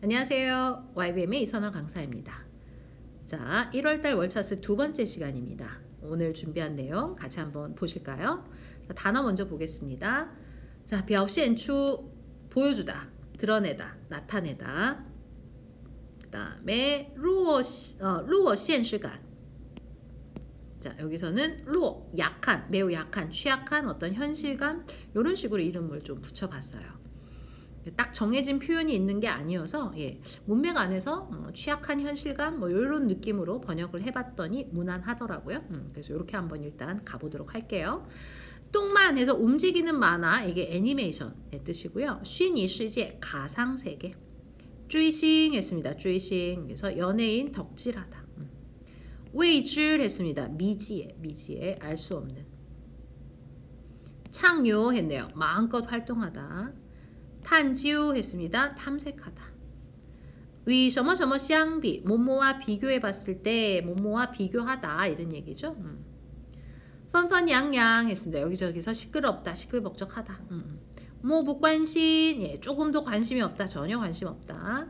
안녕하세요. YBM의 이선화 강사입니다. 자, 1월달 월차스 두 번째 시간입니다. 오늘 준비한 내용 같이 한번 보실까요? 자, 단어 먼저 보겠습니다. 자, 表现出 보여주다, 드러내다, 나타내다. 그 다음에 弱现实感. 자, 여기서는 弱, 약한, 매우 약한, 취약한 어떤 현실감, 이런 식으로 이름을 좀 붙여봤어요. 딱 정해진 표현이 있는 게 아니어서 문맥 안에서 취약한 현실감 뭐 이런 느낌으로 번역을 해봤더니 무난하더라고요. 그래서 이렇게 한번 일단 가보도록 할게요. 똥만 해서 움직이는 만화, 이게 애니메이션의 뜻이고요.虚拟世界 가상세계. 追星 했습니다. 追星. 그래서 연예인 덕질하다. 未知 했습니다. 미지의 알 수 없는. 畅游 했네요. 마음껏 활동하다. 探究 했습니다. 탐색하다. 与什么什么相比 뭐뭐와 비교해 봤을 때 뭐뭐와 비교하다 이런 얘기죠. 纷纷扬扬 했습니다. 여기저기서 시끄럽다, 시끌벅적하다. 漠不关心 조금도 관심이 없다, 전혀 관심 없다.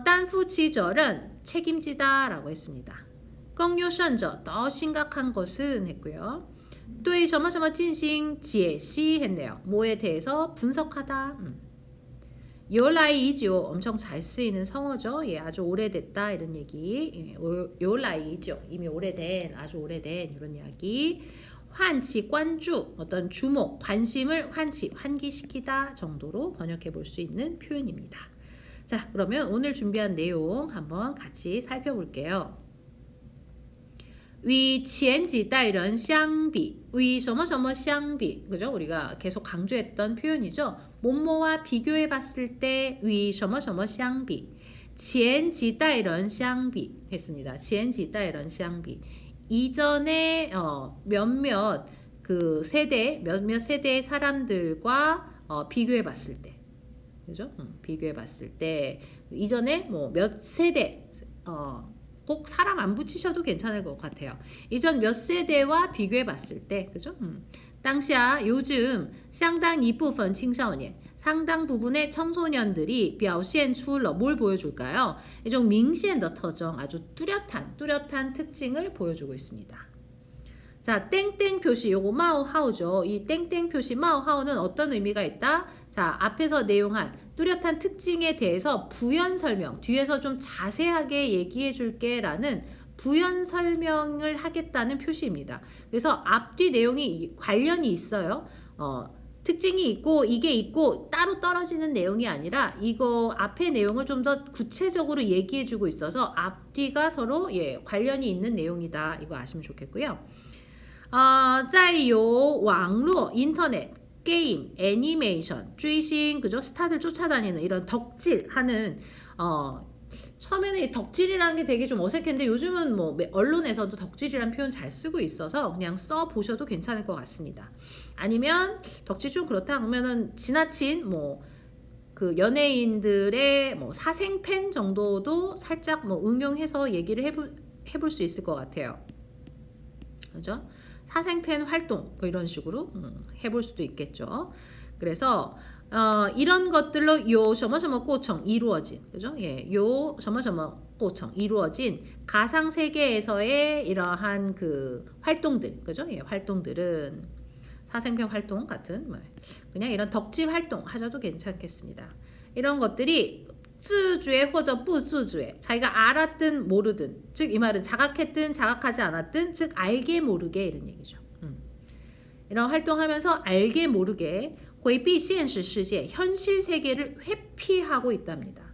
担负起责任 책임지다 라고 했습니다. 更有甚者 더 심각한 것은 했고요. 对什么什么进行解析 했네요. 뭐에 대해서 분석하다. 由来已久 엄청 잘 쓰이는 성어죠. 아주 오래됐다 이런 얘기. 由来已久 이미 오래된, 아주 오래된 이런 이야기. 唤起 관주 어떤 주목, 관심을 환기시키다 정도로 번역해 볼 수 있는 표현입니다. 자, 그러면 오늘 준비한 내용 한번 같이 살펴볼게요. 与前几代人相比, 与什么什么相比, 그죠? 우리가 계속 강조했던 표현이죠. 뭐뭐와 비교해 봤을 때, 与什么什么相比, 前几代人相比 했습니다. 前几代人相比. 이전에 몇몇 그 세대, 몇몇 세대의 사람들과 비교해 봤을 때, 그죠? 비교해 봤을 때, 이전에 뭐 몇 세대, 꼭 사람 안 붙이셔도 괜찮을 것 같아요. 이전 몇 세대와 비교해 봤을 때, 그죠? 当下 요즘 相当一部分青少年 상당 부분의 청소년들이 表现出了 뭘 보여줄까요? 이种 明显的特征 아주 뚜렷한 특징을 보여주고 있습니다. 자, 땡땡 표시 요거 마오하오죠. 이 땡땡 표시 마오하오는 어떤 의미가 있다? 자, 앞에서 내용한 뚜렷한 특징에 대해서 부연 설명, 뒤에서 좀 자세하게 얘기해 줄게 라는 부연 설명을 하겠다는 표시입니다. 그래서 앞뒤 내용이 관련이 있어요. 특징이 있고 이게 있고 따로 떨어지는 내용이 아니라 이거 앞의 내용을 좀 더 구체적으로 얘기해 주고 있어서 앞뒤가 서로 관련이 있는 내용이다. 이거 아시면 좋겠고요. 在有网络 인터넷 게임, 애니메이션, 追星, 그죠? 스타들 쫓아다니는 이런 덕질하는 처음에는 이 덕질이라는 게 되게 좀 어색했는데 요즘은 뭐 언론에서도 덕질이라는 표현 잘 쓰고 있어서 그냥 써 보셔도 괜찮을 것 같습니다. 아니면 덕질 좀 그렇다 그러면은 지나친 뭐 그 연예인들의 뭐 사생팬 정도도 살짝 뭐 응용해서 얘기를 해볼 수 있을 것 같아요. 그죠? 사생팬 활동 뭐 이런 식으로 해볼 수도 있겠죠. 그래서 이런 것들로 요 什么什么过程 이루어진, 그죠? 요 什么什么过程 이루어진 가상 세계에서의 이러한 그 활동들, 그죠? 활동들은 사생팬 활동 같은 그냥 이런 덕질 활동 하셔도 괜찮겠습니다. 이런 것들이 自觉或者不自觉 자기가 알았든 모르든 즉 이 말은 자각했든 자각하지 않았든 즉 알게 모르게 이런 얘기죠. 이런 활동하면서 알게 모르게 回避现实世界 현실 세계를 회피하고 있답니다.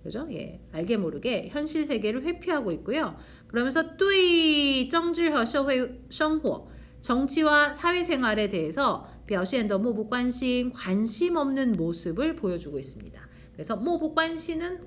그죠? 알게 모르게 현실 세계를 회피하고 있고요. 그러면서 对政治和社会生活 정치와 사회생활에 대해서 表现的漠不关心 관심 없는 모습을 보여주고 있습니다. 그래서 漠不关心은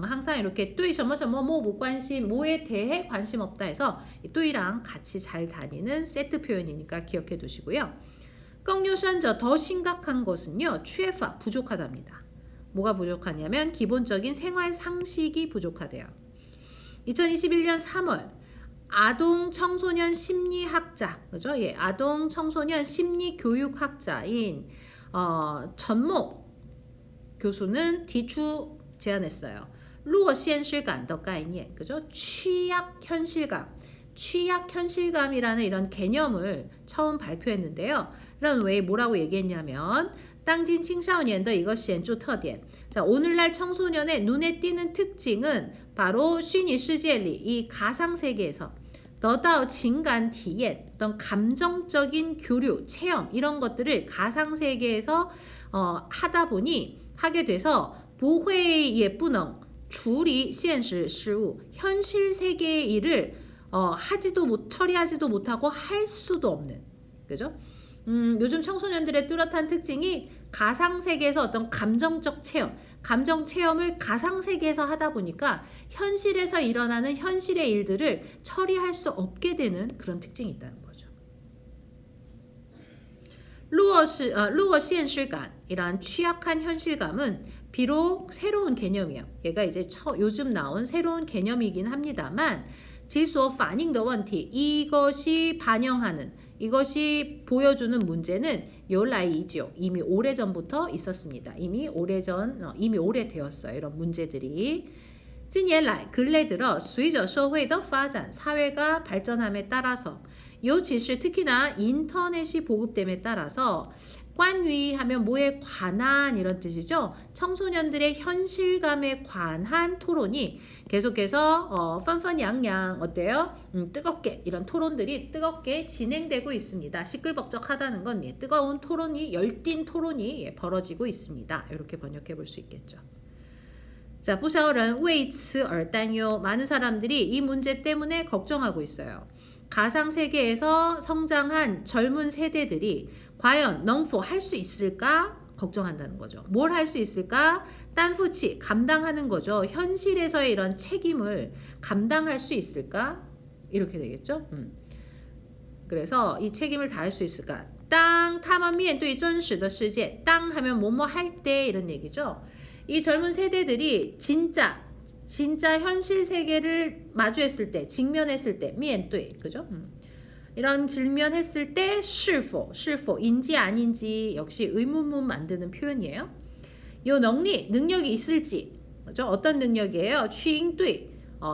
항상 이렇게 对什么什么漠不关心 뭐에 대해 관심 없다 해서 对랑 같이 잘 다니는 세트 표현이니까 기억해 두시고요. 更有甚者 더 심각한 것은요. 缺乏 부족하답니다. 뭐가 부족하냐면 기본적인 생활 상식이 부족하대요. 2021년 3월 아동 청소년 심리학자, 그죠? 예, 아동 청소년 심리 교육학자인 전모 교수는 뒤추 제안했어요. 弱现实感的 概念, 그죠? 취약 현실감, 취약 현실감이라는 이런 개념을 처음 발표했는데요. 认为 뭐라고 얘기했냐면 当今青少年的一个显著特点. 자, 오늘날 청소년의 눈에 띄는 특징은 바로 虚拟世界里, 이 가상 세계에서 得到情感体验, 어떤 감정적인 교류, 체험 이런 것들을 가상 세계에서 하게 돼서 不会也不能处理现实事物, 현실 세계의 일을 처리하지도 못하고 할 수도 없는, 그죠? 요즘 청소년들의 뚜렷한 특징이 가상 세계에서 어떤 감정적 체험, 감정 체험을 가상 세계에서 하다 보니까 현실에서 일어나는 현실의 일들을 처리할 수 없게 되는 그런 특징이 있다는 거죠. 弱现实感, 이런 취약한 현실감은 비록 새로운 개념이에요. 얘가 이제 요즘 나온 새로운 개념이긴 합니다만, 其所反映的问题, 이것이 반영하는, 이것이 보여주는 문제는 由来已久, 이미 오래전부터 있었습니다. 이미 오래되었어요. 이런 문제들이. 近年来, 근래 들어 随着社会的发展, 사회가 발전함에 따라서, 尤其是 특히나 인터넷이 보급됨에 따라서 关于 하면 뭐에 관한 이런 뜻이죠. 청소년들의 현실감에 관한 토론이 계속해서 펀펀양양 어때요? 뜨겁게 이런 토론들이 뜨겁게 진행되고 있습니다. 시끌벅적하다는 건 뜨거운 토론이 열띤 토론이 벌어지고 있습니다. 이렇게 번역해 볼 수 있겠죠. 자, 不少人为此而担忧. 많은 사람들이 이 문제 때문에 걱정하고 있어요. 가상세계에서 성장한 젊은 세대들이 과연 능否할 수 있을까 걱정한다는 거죠. 뭘 할 수 있을까? 딴푸치 감당하는 거죠. 현실에서의 이런 책임을 감당할 수 있을까? 이렇게 되겠죠. 그래서 이 책임을 다할 수 있을까? 当他们面对真实的世界, 땅 하면 뭐뭐 할 때 이런 얘기죠. 이 젊은 세대들이 진짜 현실 세계를 마주했을 때, 직면했을 때, 面对, 그죠? 이런 직면했을 때, 是否, 인지 아닌지 역시 의문문 만드는 표현이에요. 이 능력이 있을지, 그죠? 어떤 능력이에요? 去应对,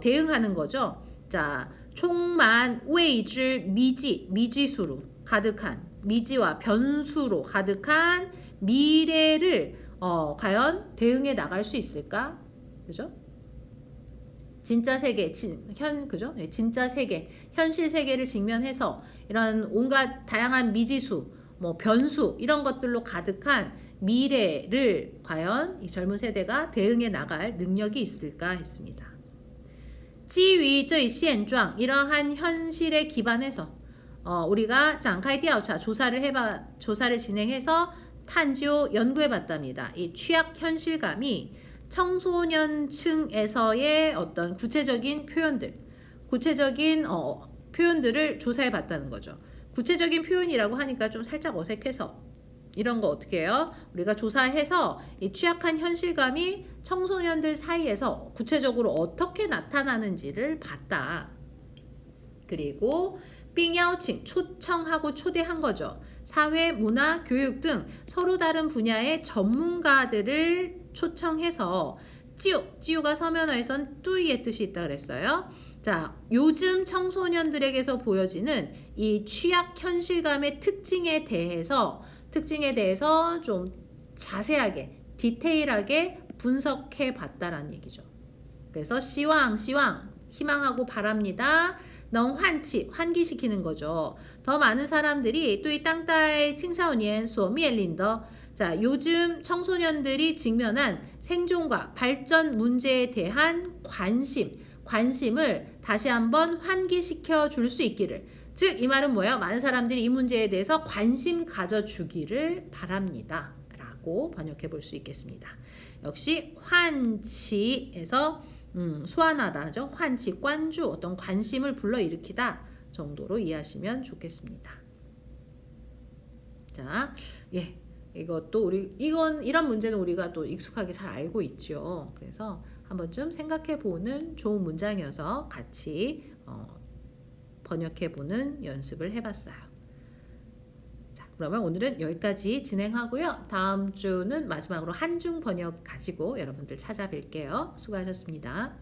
대응하는 거죠. 자,充满未知 미지수로 가득한, 미지와 변수로 가득한 미래를 과연 대응해 나갈 수 있을까? 그죠? 진짜 세계, 그죠? 진짜 세계, 현실 세계를 직면해서 이런 온갖 다양한 미지수, 뭐 변수 이런 것들로 가득한 미래를 과연 이 젊은 세대가 대응해 나갈 능력이 있을까 했습니다. 基于这现状, 이러한 현실에 기반해서 우리가 展开调查, 조사를 진행해서 探究, 연구해봤답니다. 이 취약 현실감이 청소년층에서의 어떤 구체적인 표현들을 조사해봤다는 거죠. 구체적인 표현이라고 하니까 좀 살짝 어색해서 이런 거 어떻게 해요? 우리가 조사해서 이 취약한 현실감이 청소년들 사이에서 구체적으로 어떻게 나타나는지를 봤다. 그리고 并邀请 초청하고 초대한 거죠. 사회, 문화, 교육 등 서로 다른 분야의 전문가들을 초청해서 찌우가 서면어에선 뚜이의 뜻이 있다 그랬어요. 자, 요즘 청소년들에게서 보여지는 이 취약 현실감의 특징에 대해서 좀 자세하게, 디테일하게 분석해 봤다라는 얘기죠. 그래서 희망하고 바랍니다. 환기시키는 거죠. 더 많은 사람들이 또 이 땅따의 칭사오니엔 소미엘린더, 자, 요즘 청소년들이 직면한 생존과 발전 문제에 대한 관심을 다시 한번 환기시켜 줄 수 있기를. 즉, 이 말은 뭐예요? 많은 사람들이 이 문제에 대해서 관심 가져주기를 바랍니다. 라고 번역해 볼 수 있겠습니다. 역시 환치에서 소환하다, 그죠? 환치, 관주, 어떤 관심을 불러일으키다 정도로 이해하시면 좋겠습니다. 자, 이것도 이런 문제는 우리가 또 익숙하게 잘 알고 있죠. 그래서 한번쯤 생각해 보는 좋은 문장이어서 같이 번역해보는 연습을 해봤어요. 자, 그러면 오늘은 여기까지 진행하고요. 다음 주는 마지막으로 한중 번역 가지고 여러분들 찾아뵐게요. 수고하셨습니다.